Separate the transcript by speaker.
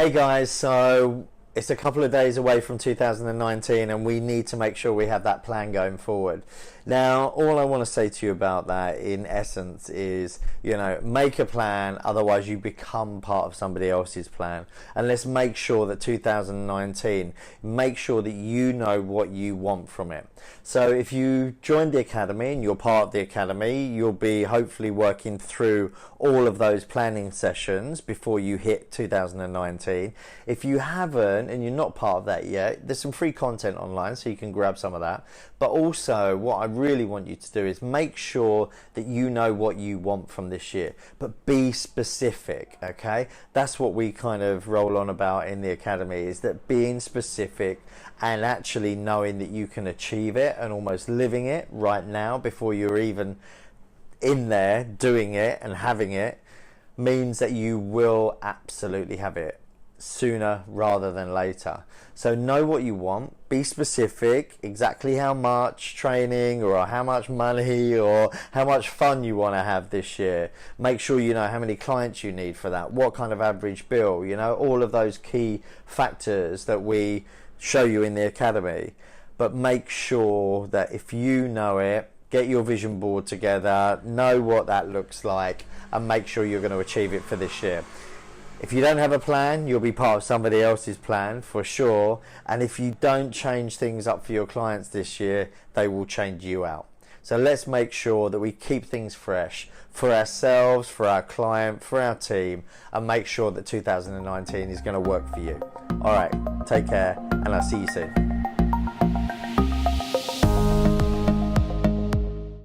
Speaker 1: Hey guys, so it's a couple of days away from 2019 and we need to make sure we have that plan going forward. Now, all I want to say to you about that in essence is, make a plan, otherwise you become part of somebody else's plan. And let's make sure that 2019, make sure that you know what you want from it. So if you joined the academy and you're part of the academy, you'll be hopefully working through all of those planning sessions before you hit 2019. If you haven't and you're not part of that yet, there's some free content online so you can grab some of that. But also what I really want you to do is make sure that you know what you want from this year, but be specific. Okay, that's what we kind of roll on about in the academy, is that being specific and actually knowing that you can achieve it and almost living it right now before you're even in there doing it and having it, means that you will absolutely have it sooner rather than later. So know what you want, be specific, exactly how much training or how much money or how much fun you want to have this year. Make sure you know how many clients you need for that, what kind of average bill, all of those key factors that we show you in the academy. But make sure that if you know it, get your vision board together, know what that looks like, and make sure you're going to achieve it for this year. If you don't have a plan, you'll be part of somebody else's plan for sure. And if you don't change things up for your clients this year, they will change you out. So let's make sure that we keep things fresh for ourselves, for our client, for our team, and make sure that 2019 is going to work for you. All right, take care, and I'll see you soon.